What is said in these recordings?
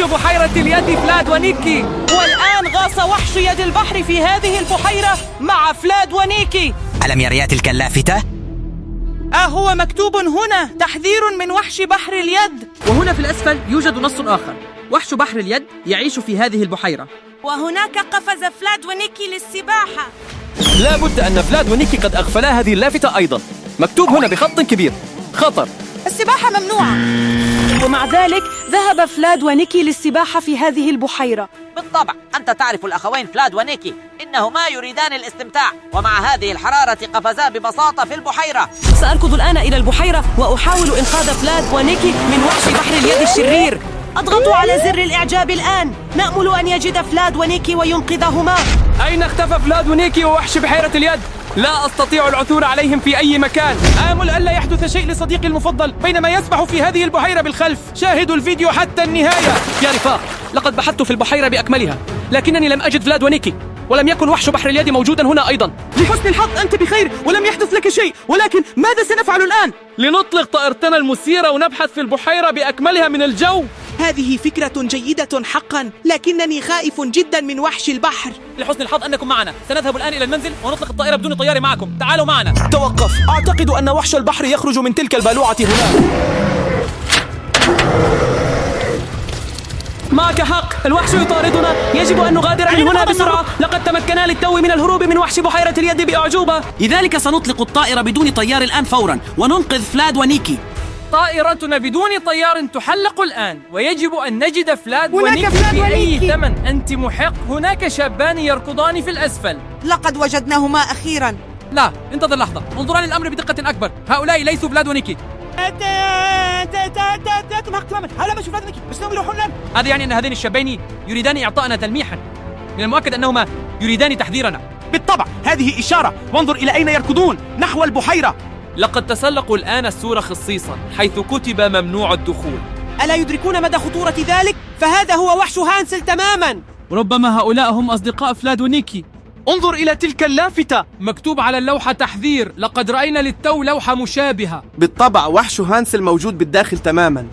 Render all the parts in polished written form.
وحش بحيرة اليد فلاد ونيكي. والآن غاص وحش يد البحر في هذه البحيرة مع فلاد ونيكي. ألم يريا تلك اللافتة؟ هو مكتوب هنا تحذير من وحش بحر اليد. وهنا في الأسفل يوجد نص آخر: وحش بحر اليد يعيش في هذه البحيرة. وهناك قفز فلاد ونيكي للسباحة. لا بد أن فلاد ونيكي قد أغفلا هذه اللافتة أيضا. مكتوب هنا بخط كبير: خطر، السباحة ممنوعة. ومع ذلك ذهب فلاد ونيكي للسباحة في هذه البحيرة. بالطبع أنت تعرف الأخوين فلاد ونيكي، إنهما يريدان الاستمتاع، ومع هذه الحرارة قفزا ببساطة في البحيرة. سأركض الآن إلى البحيرة وأحاول إنقاذ فلاد ونيكي من وحش بحر اليد الشرير. اضغطوا على زر الإعجاب الآن. نأمل أن يجد فلاد ونيكي وينقذهما. أين اختفى فلاد ونيكي ووحش بحيرة اليد؟ لا أستطيع العثور عليهم في أي مكان. آمل ألا يحدث شيء لصديقي المفضل بينما يسبح في هذه البحيرة بالخلف. شاهدوا الفيديو حتى النهاية. يا رفاق، لقد بحثت في البحيرة بأكملها، لكنني لم أجد فلاد ونيكي، ولم يكن وحش بحر اليد موجودا هنا أيضا. لحسن الحظ أنت بخير ولم يحدث لك شيء، ولكن ماذا سنفعل الآن؟ لنطلق طائرتنا المسيرة ونبحث في البحيرة بأكملها من الجو. هذه فكرة جيدة حقا، لكنني خائف جدا من وحش البحر. لحسن الحظ أنكم معنا. سنذهب الآن إلى المنزل ونطلق الطائرة بدون طيار معكم. تعالوا معنا. توقف، أعتقد أن وحش البحر يخرج من تلك البالوعة هناك. معك حق، الوحش يطاردنا. يجب أن نغادر من هنا بسرعة. لقد تمكنا للتو من الهروب من وحش بحيرة اليد بأعجوبة. لذلك سنطلق الطائرة بدون طيار الآن فورا وننقذ فلاد ونيكي. طائرتنا بدون طيار تحلق الآن، ويجب أن نجد فلاد ونيكي بأي ثمن. أنت محق. هناك شابان يركضان في الأسفل. لقد وجدناهما أخيرا. لا، انتظر لحظة. انظران الأمر بدقة أكبر. هؤلاء ليسوا فلاد ونيكي. أنت محق تماما. هؤلاء مش فلاد ونيكي، بس إنهم يروحون الآن. هذا يعني أن هذين الشابين يريدان إعطائنا تلميحا. من المؤكد أنهما يريدان تحذيرنا. بالطبع هذه إشارة، وانظر إلى أين يركضون، نحو البحيرة. لقد تسلقوا الآن السور خصيصا حيث كتب ممنوع الدخول. ألا يدركون مدى خطورة ذلك؟ فهذا هو وحش هانسل تماما. ربما هؤلاء هم أصدقاء فلاد ونيكي. انظر إلى تلك اللافتة، مكتوب على اللوحة تحذير. لقد رأينا للتو لوحة مشابهة. بالطبع وحش هانسل موجود بالداخل تماما.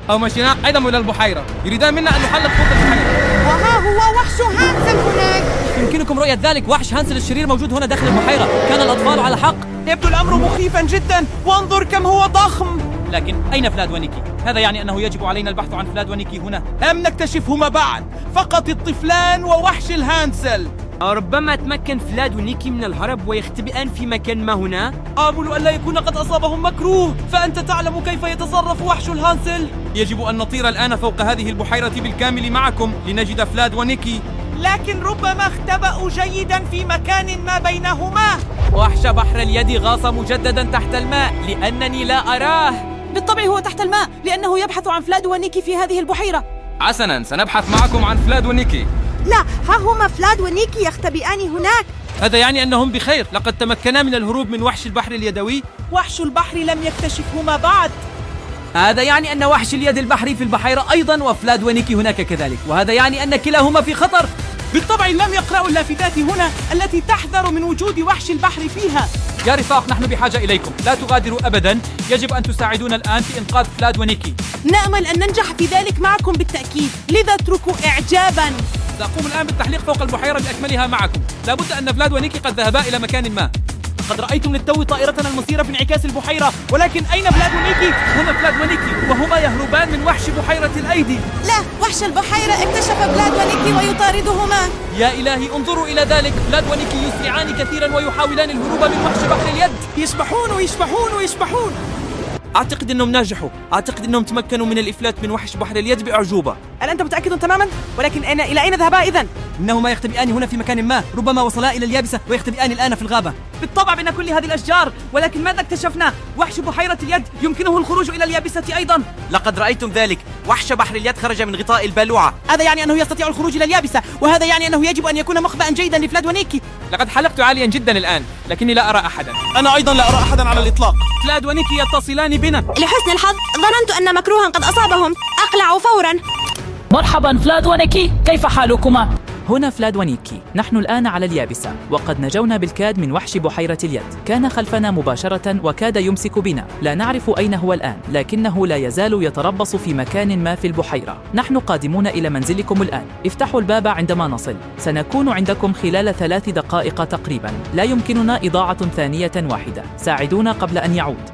أو مشينا أيضا إلى البحيرة. يريدان منا أن نحلق فوق البحيرة. وها هو وحش هانسل هناك. يمكنكم رؤية ذلك. وحش هانسل الشرير موجود هنا داخل البحيرة. كان الأطفال على حق. يبدو الأمر مخيفا جدا، وانظر كم هو ضخم. لكن أين فلاد ونيكي؟ هذا يعني أنه يجب علينا البحث عن فلاد ونيكي هنا. لم نكتشفهما بعد، فقط الطفلان ووحش الهانسل. ربما تمكن فلاد ونيكي من الهرب ويختبئان في مكان ما هنا. آمل ألا يكون قد أصابهم مكروه، فأنت تعلم كيف يتصرف وحش الهانسل. يجب أن نطير الآن فوق هذه البحيرة بالكامل معكم لنجد فلاد ونيكي. لكن ربما اختبأوا جيدا في مكان ما بينهما. وحش بحر اليد غاص مجددا تحت الماء لأنني لا أراه. بالطبع هو تحت الماء لأنه يبحث عن فلاد ونيكي في هذه البحيرة. حسنا، سنبحث معكم عن فلاد ونيكي. لا، ها هما فلاد ونيكي يختبئان هناك. هذا يعني أنهم بخير. لقد تمكنا من الهروب من وحش البحر اليدوي. وحش البحر لم يكتشفهما بعد. هذا يعني أن وحش اليد البحري في البحيرة أيضا، وفلاد ونيكي هناك كذلك، وهذا يعني أن كلاهما في خطر. بالطبع لم يقرأوا اللافتات هنا التي تحذر من وجود وحش البحر فيها. يا رفاق، نحن بحاجة إليكم. لا تغادروا أبدا. يجب أن تساعدونا الآن في إنقاذ فلاد ونيكي. نأمل أن ننجح في ذلك معكم بالتأكيد، لذا اتركوا إعجابا. سأقوم الآن بالتحليق فوق البحيرة بأكملها معكم. لابد أن فلاد ونيكي قد ذهبا إلى مكان ما. قد رأيتم للتو طائرتنا المسيرة في انعكاس البحيرة، ولكن أين فلاد ونيكي؟ هنا فلاد ونيكي، وهما يهربان من وحش بحيرة الأيدي. لا، وحش البحيرة اكتشف فلاد ونيكي ويطاردهما. يا إلهي، انظروا إلى ذلك. فلاد ونيكي يسرعان كثيرا ويحاولان الهروب من وحش بحر اليد. يسبحون ويسبحون ويسبحون. أعتقد أنهم نجحوا. أعتقد أنهم تمكنوا من الإفلات من وحش بحر اليد بأعجوبة. هل أنت متأكد تماما؟ ولكن إلى أين ذهبا إذن؟ إنهما يختبئان هنا في مكان ما. ربما وصلا إلى اليابسة ويختبئان الآن في الغابة. بالطبع بين كل هذه الأشجار، ولكن ماذا اكتشفنا؟ وحش بحيرة اليد يمكنه الخروج إلى اليابسة أيضا. لقد رأيتم ذلك. وحش بحر اليد خرج من غطاء البالوعة. هذا يعني أنه يستطيع الخروج إلى اليابسة، وهذا يعني أنه يجب أن يكون مخبأ جيدا لفلاد ونيكي. لقد حلقت عاليا جدا الآن، لكني لا أرى أحدا. أنا أيضا لا أرى أحدا على الإطلاق. فلاد ونيكي يتصلان بنا. لحسن الحظ ظننت أن مكروها قد أصابهم. أقلعوا فورا. مرحبا فلاد ونيكي، كيف حالكما؟ هنا فلاد ونيكي. نحن الآن على اليابسة، وقد نجونا بالكاد من وحش بحيرة اليد. كان خلفنا مباشرة وكاد يمسك بنا. لا نعرف أين هو الآن، لكنه لا يزال يتربص في مكان ما في البحيرة. نحن قادمون إلى منزلكم الآن. افتحوا الباب عندما نصل. سنكون عندكم خلال 3 دقائق تقريبا. لا يمكننا إضاعة ثانية واحدة. ساعدونا قبل أن يعود.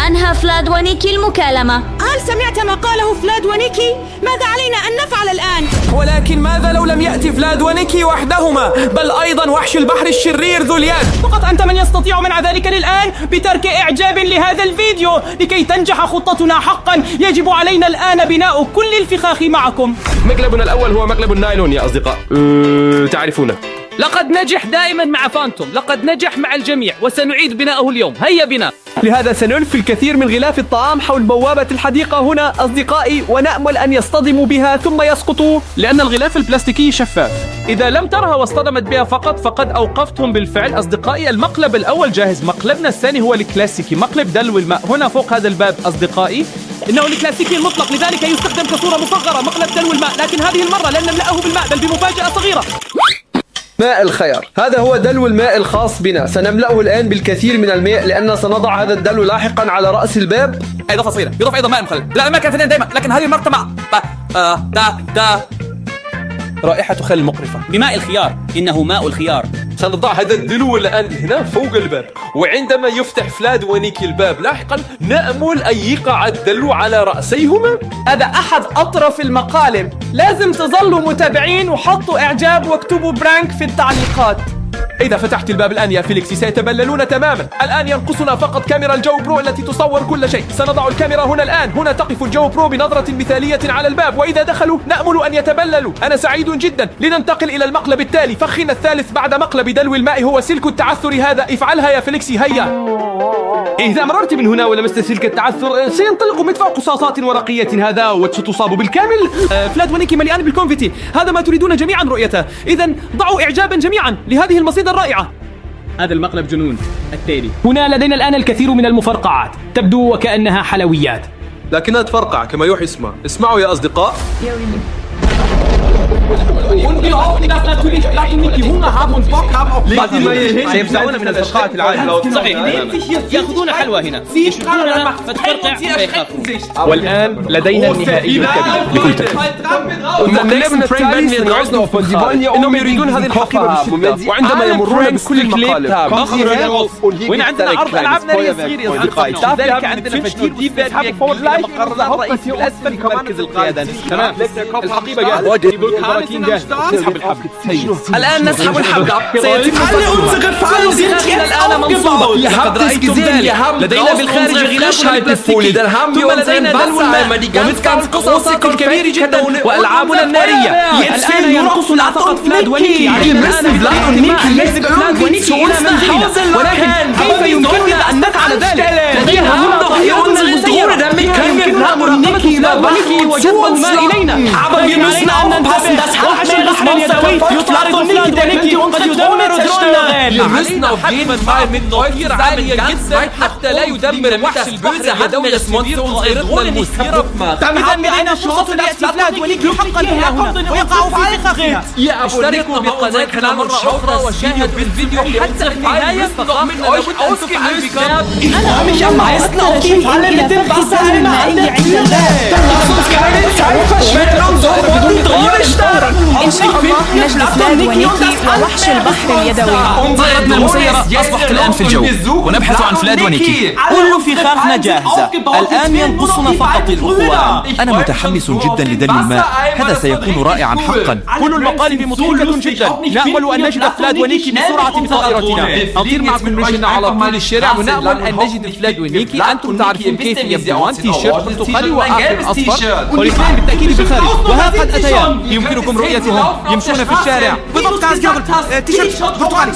أنهى فلاد ونيكي المكالمة. هل سمعت ما قاله فلاد ونيكي؟ ماذا علينا أن نفعل الآن؟ ولكن ماذا لو لم يأتي فلاد ونيكي وحدهما، بل أيضا وحش البحر الشرير ذو اليد؟ فقط أنت من يستطيع منع ذلك الآن بترك إعجاب لهذا الفيديو. لكي تنجح خطتنا حقا يجب علينا الآن بناء كل الفخاخ معكم. مقلبنا الأول هو مقلب النايلون يا أصدقاء، تعرفونه. لقد نجح دائما مع فانتوم، لقد نجح مع الجميع، وسنعيد بناءه اليوم. هيا بنا. لهذا سنلف الكثير من غلاف الطعام حول بوابة الحديقة هنا أصدقائي، ونأمل أن يصطدموا بها ثم يسقطوا، لأن الغلاف البلاستيكي شفاف. إذا لم ترها واصطدمت بها فقط فقد أوقفتهم بالفعل. أصدقائي المقلب الأول جاهز. مقلبنا الثاني هو الكلاسيكي، مقلب دلو الماء. هنا فوق هذا الباب أصدقائي إنه الكلاسيكي المطلق، لذلك يستخدم كصورة مصغرة. مقلب دلو الماء، لكن هذه المرة لن نملأه بالماء بل بمفاجأة صغيرة. ماء الخيار، هذا هو دلو الماء الخاص بنا. سنملأه الآن بالكثير من الماء، لأننا سنضع هذا الدلو لاحقا على رأس الباب. إضافة صغيرة، يضاف أيضا ماء مخلل. لا، ما كان اثنين دائما، لكن هذه المرة مع رائحة خل مقرفة. بماء الخيار، إنه ماء الخيار. سنضع هذا الدلو الآن هنا فوق الباب، وعندما يفتح فلاد ونيكي الباب لاحقا نأمل أن يقع الدلو على رأسيهما. هذا أحد أطرف المقالب. لازم تظلوا متابعين وحطوا إعجاب واكتبوا برانك في التعليقات. إذا فتحت الباب الآن يا فيليكسي سيتبللون تماما. الآن ينقصنا فقط كاميرا الجو برو التي تصور كل شيء. سنضع الكاميرا هنا الآن. هنا تقف الجو برو بنظرة مثالية على الباب، وإذا دخلوا نأمل أن يتبللوا. أنا سعيد جدا. لننتقل إلى المقلب التالي. فخنا الثالث بعد مقلب دلو الماء هو سلك التعثر هذا. افعلها يا فيليكسي، هيا. إذا مررت من هنا ولمست سلك التعثر سينطلق مدفع قصاصات ورقية هذا وستصاب بالكامل. فلاد ونيكي مليان بالكونفيتي. هذا ما تريدون جميعا رؤيته. إذا ضعوا إعجابا جميعا لهذه المصيدة الرائعة. هذا المقلب جنون. التالي. هنا لدينا الآن الكثير من المفرقعات، تبدو وكأنها حلويات، لكنها تفرقع كما يوحي اسمها. اسمعوا يا أصدقاء. سيفزعون من الفرقات العادية. صحيح، يأخذون حلوى هنا، يشوفوننا فتفرقع فيخافون. والآن لدينا النهائي الكبير. مقلبنا الثالث إنهم يريدون هذه الحقيبة بشدة، وعندما يمرون بكل المقالب وين عندنا عرض ألعاب نارية صغير يا أصدقائي. ذلك عندنا فتيل تسحب فور لايف مقرنا الرئيسي في الأسفل في مركز القيادة. تمام، الحقيبة جاهزة. نسحب الحبل. الآن نسحب الحبل. سيتم صدقنا الآن منصوبة. لقد رأيتم ذلك. لدينا بالخارج غلاف بلاستيكي، ثم لدينا دلو الماء ومدفع قصاصات الكبير جدا وألعابنا النارية. الآن ينقصنا فقط فلاد ونيكي. علينا الآن فلاد ونيكي يجذب فلاد ونيكي إلى منزلنا، ولكن كيف يمكننا أن نفعل ذلك؟ لدينا هنا ظهيرة مصدورة. كيف يمكننا ونيكي وجذب الماء إلينا؟ علينا أن ننتبه. وحش البحر اليدوي يطلق فلاد ونيكي وقد يدمر دروننا. علينا حتما ماء من ظهير عالية جدا حتى لا يدمر وحش البحر اليدوي اسمه صغيرتنا المثيرة. إذا لدينا فرصة ليأتي فلاد ونيكي حقا إلى هنا ويقع في فخاخنا. اشتركوا بقناتنا مرة أخرى وشاهدوا الفيديو حتى النهاية. فقط لابد أن تفعل بكلام. أنا مش عايزنا كيف على اللي تنفع سهل عند إن شاء الله نجد فلاد ونيكي ووحش البحر اليدوي. طائرتنا المسيرة أصبحت الآن في الجو، ونبحث عن فلاد ونيكي. كل فخاخنا جاهزة. الآن ينقصنا فقط الأخوان. أنا متحمس جدا لدلو الماء، هذا سيكون رائعا حقا. كل المقالب مضحكة جدا. نأمل أن نجد فلاد ونيكي بسرعة بطائرتنا. نطير معكم مشينا على طول الشارع ونأمل أن نجد فلاد ونيكي. أنتم تعرفون كيف يبدوان. تي شيرت برتقالي وآخر أصفر، والاثنين بالتأكيد بالخارج، وها قد أتيا. يمكنكم رؤيتهم يمشون في الشارع. بالضبط كاس جابل. تيشيرت برتقالي،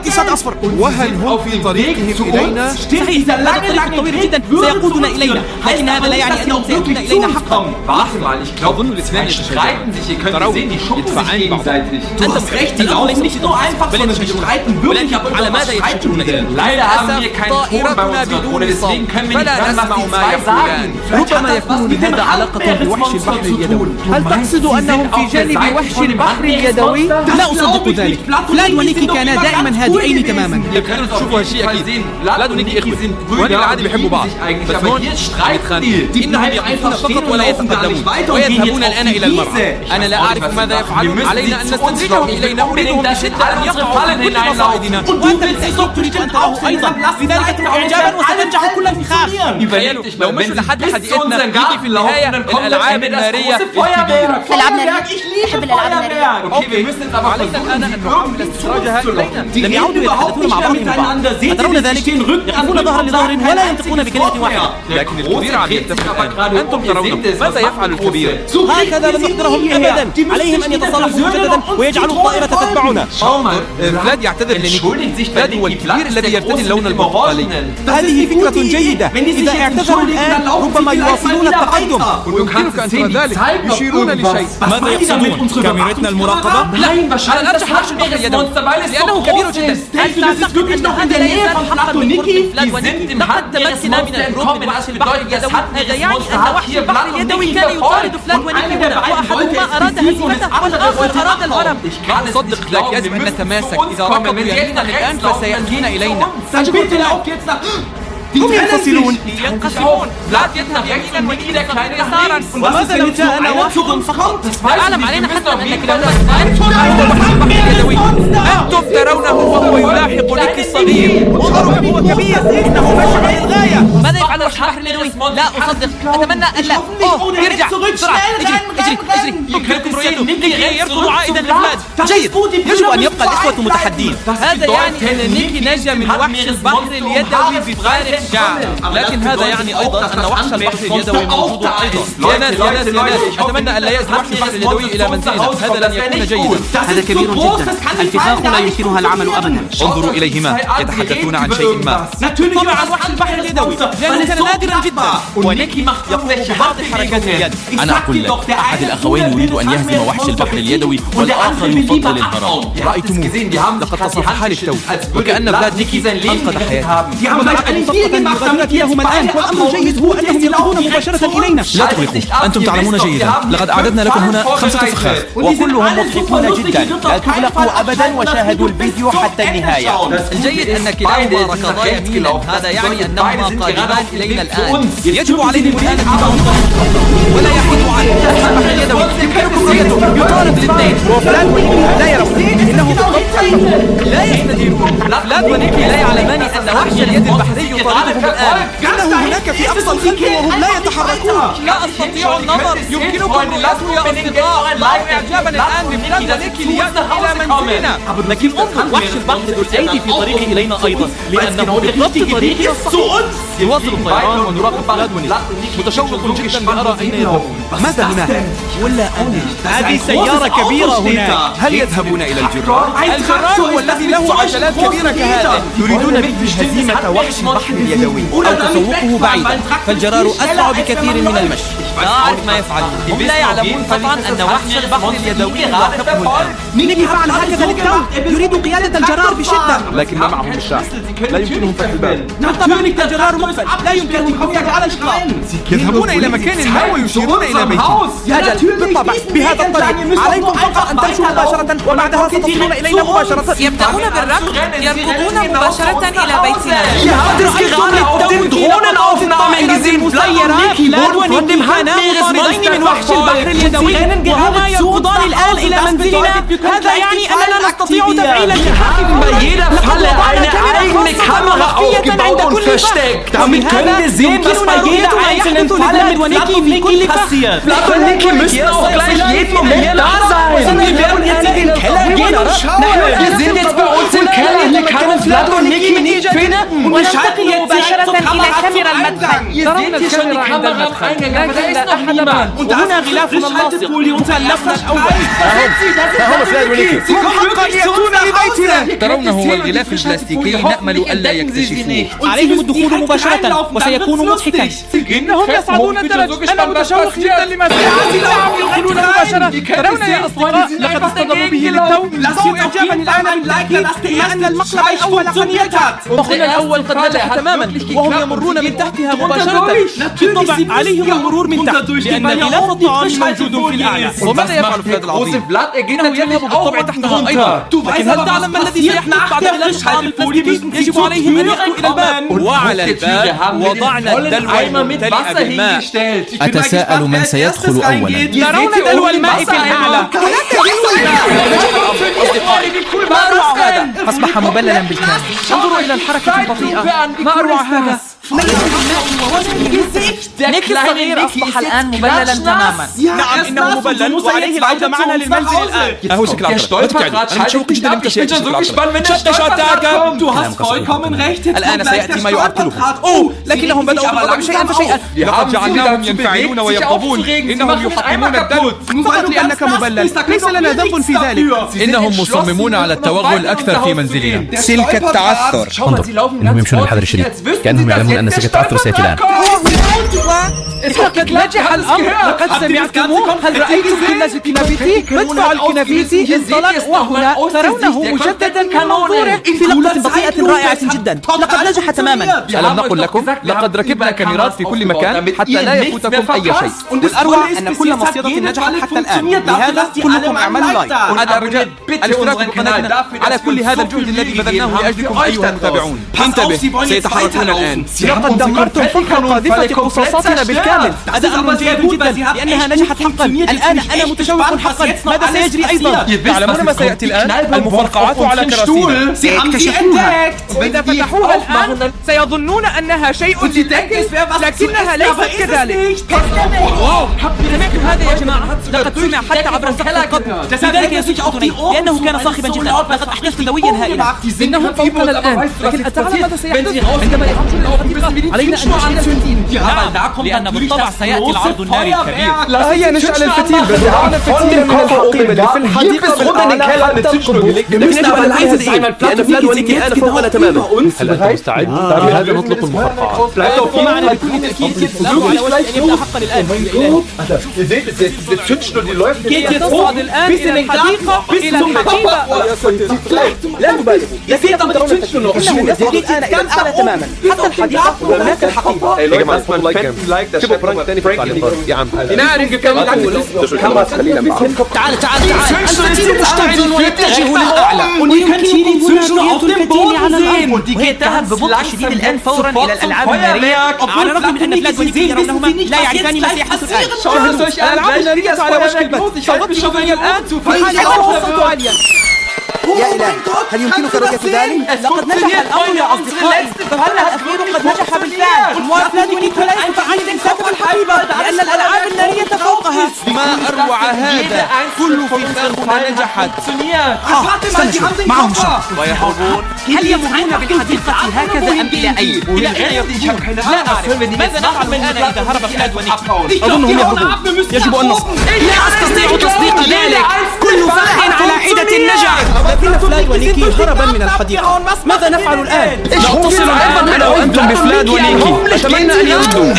تيشيرت أصفر. وهل هم في طريقهم إلينا؟ صحيح، هذا الطريق طويل جدا سيقودنا إلينا، لكن هذا لا يعني أنهم سيأتون إلينا حقا. أظن الاثنين يتشاجرون. ترون يدفعان بعض. أنت صحيح، الأمر ليس بشيء بل يتشاجرون، ولكن على ماذا يتشاجرون إذن؟ للأسف طائرتنا بدون نظام، فلا نسمع ما يقولان. ربما يكون لهذا علاقة وحش البحر اليدوي. هل تقصد أنهم في جانب وحش البحر اليدوي؟ لا أصدق ذلك. فلاد ونيكي كانا دائما هادئين تماما. كانوا تشوفوا هالشيء أكيد. فلاد ونيكي إخوة، وهن بالعادة بيحبوا بعض، بس هون متخانقين. إنهم يقفون فقط ولا يتقدمون، ويذهبون الآن إلى المرعى. أنا لا أعرف ماذا يفعلون. علينا أن نستدرجهم إلينا. أريدهم بشدة أن يقعوا في كل مصائدنا. وأنت بالتأكيد تريد أن تراه أيضا، لذلك اترك إعجابا وستنجح كل الفخاخ. تخيلوا لو مشوا لحد حديقتنا يجي في النهاية الألعاب النارية الكبيرة. ألعاب نارية؟ أحب الألعاب النارية. علينا الآن أن نحاول استخراجها إلينا. لم يعودوا يتحدثون مع بعضهم البعض. أترون ذلك؟ يقفون ظهرا لظهر ولا ينطقون بكلمة واحدة. لكن الكبير عم يتفق الآن. أنتم ترون ماذا يفعل الكبير؟ هكذا لن نقدرهم أبدا. عليهم أن يتصالحوا مجددا ويجعلوا الطائرة تتبعنا. فلاد يعتذر لنيكي. فلاد هو الكبير الذي يرتدي اللون البرتقالي. هذه فكرة جيدة. إذا اعتذروا الآن ربما يواصلون التقدم. ويمكنك أن ترى ذلك. يشيرون لشيء. ماذا يقصدون؟ كاميرتنا المراقبة؟ لا، على الأرجح وحش البحر اليدوي لأنه كبير جدا. هل تعتقد أن هذا لا يزال حقا من قرب فلاد ونيكي؟ لقد تمكنا من الهروب من وحش البحر اليدوي. هذا يعني أن وحش البحر اليدوي كان يطارد فلاد ونيكي هنا، وأحدهما أراد هزيمته والآخر أراد الهرب. لا أصدق لك، يجب أن نتماسك. إذا ركضوا يمينا الآن فسيأتون إلينا. هم ينفصلون. فلاد يذهب يمينا ونيكي يسارا. وماذا لو جاءنا واحد فقط؟ العالم علينا حتى أنك لو أنتم ترونه وهو يلاحق نيكي الصغير. انظروا كم هو كبير، إنه بشع للغاية. ماذا يفعل وحش البحر اليدوي؟ لا أصدق، أتمنى أن لا. يرجع بسرعة، اجري. يمكنكم رؤيته. نيكي يركض عائدا لفلاد. جيد، يجب أن يبقى الإخوة متحدين. هذا يعني أن نيكي نجا من وحش البحر اليدوي بفارق شعر. لكن هذا يعني أيضا أن وحش البحر اليدوي موجود أيضا. يا ناس أتمنى أن لا يأتي وحش البحر اليدوي إلى منزلنا. هذا لن يكون جيدا. هذا كبير جدا. الفخاخ لا يمكنها العمل أبدا. انظروا إليهما يتحدثون عن شيء ما. طبعا وحش البحر اليدوي لأنه كان نادرا جدا. ونيكي يقوم ببعض حركات اليد. أنا أقول لك، أحد الأخوين يريد أن يهزم وحش البحر اليدوي والآخر يفضل الهرب. رأيتموه؟ لقد تصافحا للتو وكأن فلاد نيكي أنقذ حياته. يعمل صفقة يغادرونهما الآن، والأمر الجيد هو أنهم يلقون مباشرة إلينا. لا تقلقوا، أنتم تعلمون جيدا. لقد أعددنا لكم هنا 5 فخاخ وكلهم مضحكون جدا. لا تقلقوا أبدا وشاهدوا الفيديو حتى النهاية. الجيد أن كلاهما ركضا يمينا، هذا يعني أنهما قادمان إلينا الآن. يجب عليهم الآن ولا يحيد عنه. البحر اليدوي يمكنكم رؤيته، يطارد الاثنين. وفلاد ونيكي لا يرون إنه بالضبط خلفه. لا يستديرون. فلاد ونيكي لا يعلمان أن وحش اليد البحري يطاردهم الآن. إنه هناك في أقصى الخلف وهم لا يتحركون. لا أستطيع النظر. يمكنكم رؤيته يا أصدقاء. لا إعجابا الآن بفلاد ونيكي ليذهب إلى منزلنا. لكن انظر، وحش البحر ذو الأيدي في طريقه إلينا أيضا، لأنه بالضبط طريقنا الصحيح. يواصل الطيران ونراقب فلاد ونيكي. متشوق جدا لأرى أين يذهبون. ماذا هناك؟ ولا هذه سيارة كبيرة هناك. هل يذهبون إلى الجرار؟ الجرار هو الذي له عجلات كبيرة كهذه. يريدون به هزيمة وحش البحر اليدوي أو تسوقه بعيدا، فالجرار أسرع بكثير من المشي. لا أعرف ما يفعلون. هم لا يعلمون طبعا أن وحش البحر اليدوي يلاحقه الآن. نيكي فعل هكذا للتو، يريد قيادة الجرار بشدة. لكن ما معهم مشاع، لا يمكنهم فتح الباب. بالطبع الجرار مقفل، لا يمكنهم الحفاظ على الإطلاق. يذهبون إلى مكان ما ويشيرون إلى بيته. أجل، بالطبع بهذا الطريق عليكم فقط أن تمشوا مباشرة وبعدها ستصلون إلينا مباشرة. يبدأون بالركض، يركضون مباشرة إلى بيتنا. فلاد ونيكي كانا مطاردين من وحش البحر اليدوي، وهما يركضان الآن إلى منزلنا. هذا يعني أننا نستطيع تفعيل الشحاح بالبيت. عند كل فخ، وبهذا يمكننا رؤية ما يحدث لفلاد ونيكي في كل فخ. Flatt und Niki müssen auch gleich jeden Moment da sein. Wir werden jetzt in den Keller gehen und schauen. Wir sind jetzt bei uns im Keller. Hier kann uns Flatt und Niki nicht finden. Und wir schalten jetzt direkt zur Kamera المدخل. Ihr seht hier schon die Kamera am Eingang. Aber da ist noch niemand. Und da ist eine Frischhaltefolie unter Lassen الأول. Sie kommen wirklich zu uns nach Hause. ترونه هو الغلاف البلاستيكي نأمل ألا يكتشفوه. عليهم الدخول مباشرة وسيكون مضحكا. إنهم يصعدون الدرج. أنا متشوق جدا لما سيحصل. يدخلون مباشرة. ترون يا أصدقاء، لقد اصطدموا به للتو. لقوا إعجابا الآن باللايك ما أن المقلب الأول قد نجح. أخونا الأول قد نجح تماما وهم يمرون من تحتها مباشرة. بالطبع عليهم المرور من تحت لأن غلاف الطعام موجود في الأعلى. وماذا يفعل فلاد العظيم؟ إنه يذهب بالطبع تحتها أيضا. لكن هل تعلم ما الذي سيحدث بعد غلاف الطعام البلاستيكي؟ يجب عليهم أن يأتوا إلى الباب. وعلى الباب وضعنا الدلو الممتلئ بالماء. أتساءل من سيدخل أولا. ترون دلو الماء في الأعلى. أصبح مبللا بالكامل. انظروا إلى الحركة البطيئة. ما أروع هذا. نيكي الصغير أصبح الآن مبللا تماما. نعم إنه مبلل وعليه العودة معنا للمنزل الآن. أهو شكل عطر لا تبتعدوا. أنا متشوق جدا لامتشاف شكل عطر. الآن سيأتي ما يعطلهم. لكنهم بدأوا بالوضع شيئا فشيئا. لقد جعلناهم ينفعلون ويغضبون. إنهم يحطمون الدلو فقط لأنك مبلل ليس لنا ذنب في ذلك. إنهم مصممون على التوغل أكثر في منزلنا. سلك التعثر. انظر إنهم يمشون بحذر شديد كأنهم يعلمون أن سلك التعثر سيأتي الآن. لقد نجح الأمر. لقد سمعتموه. هل رأيتم كنز الكنافيتي؟ مدفع الكنافيتي انطلق وهنا ترونه مجددا كمنظوره في لقطة بطيئة رائعة جدا. لقد نجح تماما. ألم نقل لكم لقد ركبنا كاميرات في كل مكان حتى لا يفوتكم أي شيء. والأروع أن كل مصيدة نجحت حتى الآن. لهذا كلكم اعملوا لايك. هذا الرجال الاشتراك بقناتنا على كل هذا الجهد الذي بذلناه لأجلكم أيها المتابعون. انتبه سيتحركون الآن. لقد دمرتم فرق قاذفة قصاصاتنا بالكامل. هذا أمر جيد جدا لأنها نجحت حقا. الآن أنا متشوق حقا. ماذا سيجري أيضا؟ تعلمون ما سيأتي الآن؟ المفرقعات على كراسينا. سيكتشفوها. إذا فتحوها الآن سيظنون أنها شيء لتنكس لكنها ليست كذلك. واو سمعتم هذا يا جماعة؟ لقد سمع حتى عبر سقف القبر. لذلك يسجدني لأنه كان صاخبا جدا. لقد أحدثت دويا هائلا. إنهم فوقنا الآن لكن أتعلم ماذا سيحدث عندما يخرجون الحديقة؟ علينا أن نشعل الفتيل. نعم لأن بالطبع سيأتي العرض الناري الكبير. هيا نشعل الفتيل. بدأنا الفتيل من الحقيبة في الحديقة بالأعلى حتى القبور. لكن أنا عايز دائما لأن فلاد ونيكي الآن فوقنا تماما. هل أنت مستعد؟ بهذا نطلق المفرقعات. معنا بكل تأكيد لا على وجه أن يبدأ حقا الآن. تصعد الآن إلى الحديقة إلى الحديقة. لا تبالغوا يكفي أن ترون الفتيل. إنه يصعد الآن إلى الأعلى تماما حتى الحديقة وهناك الحقيبة. يا جماعة اسمه لايك ده شيء برانك تاني في التعليقات يا عم. نعرف كم تعال الفتيل مشتعل ويتجه للأعلى ويمكنكم هنا رؤية الفتيل على الأرض وهي تذهب ببطء شديد الآن فورا إلى الألعاب النارية. على الرغم من أن فلاد ونيكي يرونهما لا يعرفان ما سيحدث الآن. شاهدوا الألعاب النارية على وشك البث. صوتي شوفني الآن وصوت عاليا. يا إلهي هل يمكنك رؤية ذلك؟ لقد نجح الأمر يا أصدقائي. فهل الأخير قد نجح بالفعل. وفلاد ونيكي لا يستطيع أن يمسك الحقيبة لأن الألعاب النارية فوقها. ما أروع هذا. كل فخاخنا نجحت. استنى معهم شر ويهربون. هل يمرون بالحديقة هكذا أم إلى أين؟ لا أعرف. ماذا نفعل الآن إذا هرب فلاد ونيكي؟ أظنهم يهربون. يجب أن نصل. لا أستطيع تصديق ذلك. كل فخ على عدة النجاح. لكن فلاد ونيكي هربا من الحديقة. ماذا نفعل الآن؟ نتصل أيضا أنا وأنتم بفلاد ونيكي. أتمنى أن يردوا.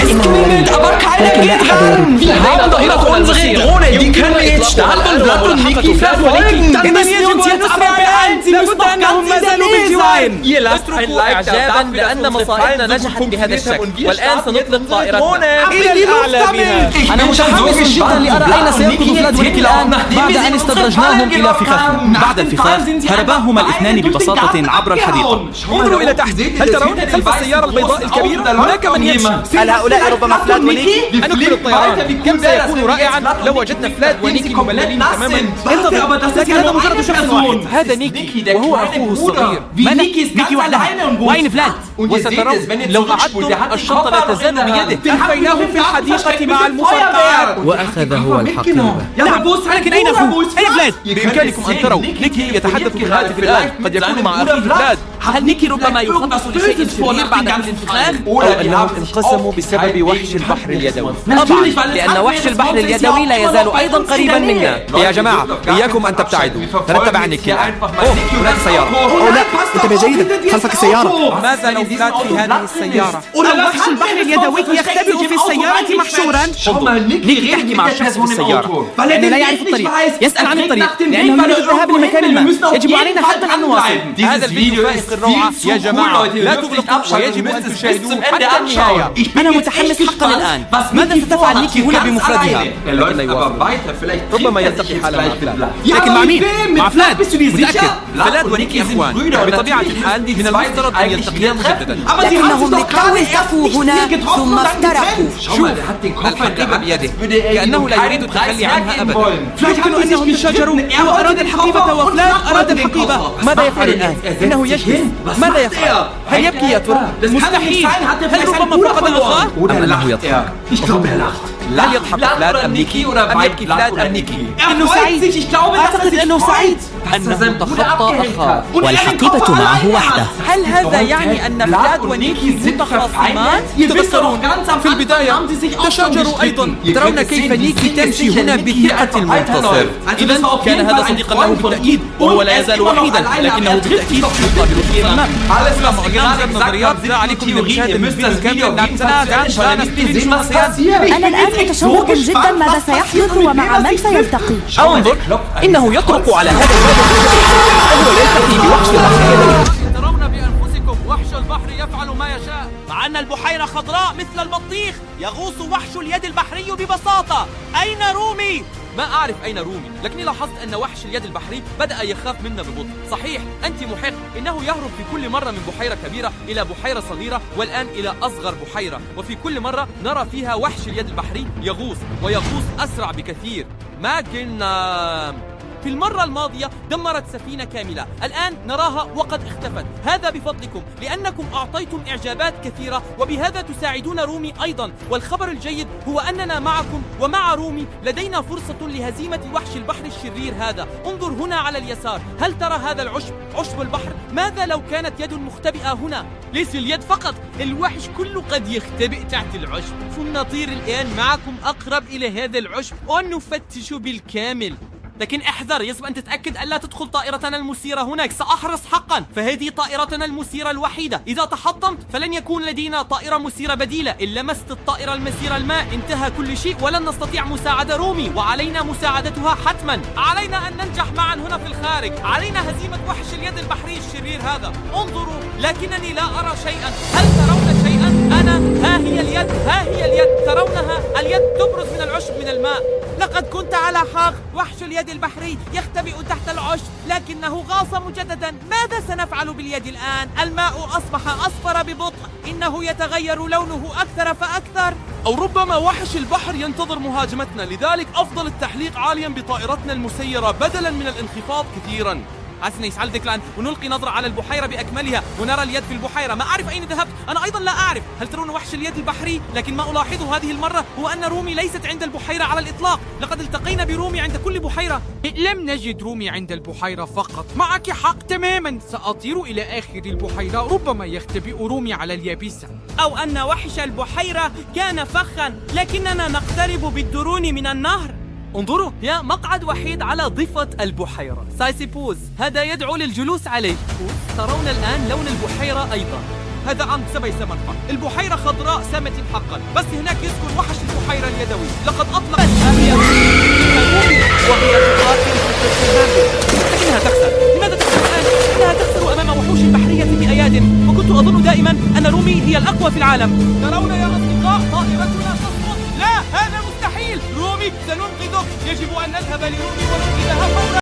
لكن لا أحد يرد. لدينا ظهيرة أنزغير غونة دي كانت تعال فلاد ونيكي فلاد ونيكي. إذا يجب أن نسمع بأنت لابد أنهم ما زالوا بالجوار. أتركوا إعجابا لأن مصائبنا نجحت بهذا الشكل والآن سنطلق طائرتنا إلى الأعلى بها. أنا متحمس جدا لأرى أين سيركض فلاد ونيكي الآن بعد أن استدرجناهم إلى فخاخهم. بعد الفخاخ هرباهما الاثنان ببساطة عبر الحديقة. انظروا إلى تحت. هل ترون خلف السيارة البيضاء الكبيرة هناك من يمشي؟ هل هؤلاء ربما فلاد ونيكي؟ أنقل الطيران. كم سيكون رائعا لو وجدنا فلاد ونيكي مبللين تماما. انتظر لكن هذا مجرد شخص واحد. هذا نيكي وهو أخوه الصغير. نيكي وحدها. وأين فلاد؟ وسترون لو أعدتم الشرطة لا تزال بيده. أخفيناهم في الحديقة مع المفرقعات. وأخذ هو الحقيبة. لكن أين أخوه؟ أين فلاد؟ بإمكانكم أن تروا نيكي يتحدث بالهاتف الآن. قد يكون مع أخيه فلاد. هل نيكي ربما يخطط لشيء شرير بعد كل انتخاب؟ أو أنهم انقسموا بسبب وحش البحر اليدوي. طبعا، لأن وحش البحر اليدوي لا يزال أيضا قريبا منا. يا جماعة إياكم أن تبتعدوا، سنتبع نيكي الآن. هناك سيارة. لا، انتبه جيدا، خلفك السيارة. ماذا لو فلات في هذه السيارة؟ وحش البحر اليدوي يختبئ في السيارة محشورا. نيكي تحكي مع الشخص في السيارة لأنه لا يعرف الطريق، يسأل عن الطريق لأنه يريد الذهاب لمكان ما. يجب علينا حتما أن نواصل. هذا الفيديو فائق الروعة يا جماعة، لا تغلقوا ويجب أن تشاهدوه حتى النهاية. أنا متحمس حقا الآن. ماذا ستفعل نيكي هنا بمفردها؟ ربما يلتقي حالها مع فلاد. لكن مع مين؟ مع فلاد، متأكد. فلاد ونيكي أخوان، بطبيعة الحال من المفترض أن يلتقيا مجددا. لكنهم للتو التقوا هنا ثم افترقوا. شوف، الحقيبة بيده، كأنه لا يريد التخلي عنها أبدا. يمكن أنهم انشجروا، هو أراد الحقيبة وفلاد أراد الحقيبة. ماذا يفعل الآن؟ إنه يجلس. ماذا يفعل؟ هل يبكي يا ترى؟ مستحيل. هل ربما فقد أخاه؟ أم أنه يضحك؟ هل يضحك فلاد أم نيكي؟ أم يبكي فلاد أم نيكي؟ إنه سعيد. أعتقد أنه سعيد. أنه تخطى أخاه. والحقيبة معه وحده. هل هذا يعني أن فلاد ونيكي متخاصمان؟ تذكرون في البداية تشاجروا أيضا. ترون كيف نيكي تمشي هنا بثقة المنتصر. إذا كان هذا صديقا له بالتأكيد، وهو لا يزال وحيدا، لكنه بالتأكيد يقابل خيرا ما. على النظريات لا عليكم بمشاهدة الفيديو كامل. أنا الآن متشوق جدا ماذا سيحدث ومع من سيلتقي. انظر، إنه يطرق على هذا وهو يلتقي بوحش البحر. ترون بأنفسكم وحش البحر يفعل ما يشاء، مع أن البحيرة خضراء مثل البطيخ. يغوص وحش اليد البحري ببساطة. أين رومي؟ ما أعرف أين رومي، لكني لاحظت أن وحش اليد البحري بدأ يخاف منا ببطء. صحيح، أنت محق، إنه يهرب في كل مرة من بحيرة كبيرة إلى بحيرة صغيرة، والآن إلى أصغر بحيرة، وفي كل مرة نرى فيها وحش اليد البحري يغوص، ويغوص أسرع بكثير. ما قلنا في المرة الماضية دمرت سفينة كاملة، الآن نراها وقد اختفت. هذا بفضلكم، لأنكم أعطيتم إعجابات كثيرة، وبهذا تساعدون رومي أيضا. والخبر الجيد هو أننا معكم ومع رومي لدينا فرصة لهزيمة وحش البحر الشرير هذا. انظر هنا على اليسار، هل ترى هذا العشب؟ عشب البحر. ماذا لو كانت يد مختبئة هنا؟ ليس اليد فقط، الوحش كله قد يختبئ تحت العشب. فلنطير الآن معكم أقرب إلى هذا العشب ونفتش بالكامل. لكن احذر، يجب أن تتأكد ألا تدخل طائرتنا المسيرة هناك. سأحرص حقا، فهذه طائرتنا المسيرة الوحيدة. إذا تحطمت فلن يكون لدينا طائرة مسيرة بديلة. إن لمست الطائرة المسيرة الماء انتهى كل شيء، ولن نستطيع مساعدة رومي، وعلينا مساعدتها حتما. علينا أن ننجح معا هنا في الخارج. علينا هزيمة وحش اليد البحري الشرير هذا. انظروا، لكنني لا أرى شيئا. هل ترون شيئا؟ ها هي اليد، ها هي اليد، ترونها؟ اليد تبرز من العشب من الماء. لقد كنت على حق، وحش اليد البحري يختبئ تحت العشب، لكنه غاص مجددا. ماذا سنفعل باليد الآن؟ الماء أصبح أصفر ببطء، إنه يتغير لونه أكثر فأكثر. أو ربما وحش البحر ينتظر مهاجمتنا، لذلك أفضل التحليق عاليا بطائرتنا المسيرة بدلا من الانخفاض كثيرا. حسنا يسعد ديكلان، ونلقي نظرة على البحيرة بأكملها ونرى اليد في البحيرة. ما أعرف أين ذهبت، أنا أيضا لا أعرف. هل ترون وحش اليد البحري؟ لكن ما ألاحظه هذه المرة هو أن رومي ليست عند البحيرة على الإطلاق. لقد التقينا برومي عند كل بحيرة. لم نجد رومي عند البحيرة فقط. معك حق تماما، سأطير إلى آخر البحيرة، ربما يختبئ رومي على اليابسة. أو أن وحش البحيرة كان فخا، لكننا نقترب بالدرون من النهر. انظروا، يا مقعد وحيد على ضفة البحيرة. سايسيبوز، هذا يدعو للجلوس عليه. ترون الآن لون البحيرة أيضا، هذا عام 7 سمن فقط. البحيرة خضراء سامة حقا، بس هناك يسكن وحش البحيرة اليدوي. لقد أطلق وهي تقاتل لكنها تخسر. لماذا تخسر الآن؟ إنها تخسر أمام وحوش بحرية بأياد، وكنت أظن دائما أن رومي هي الأقوى في العالم. ترون يا أصدقاء، طائرتنا تسقط. لا، هذا مستحيل. رومي، سننقذك. يجب أن نذهب لرومي وننقذها فورا.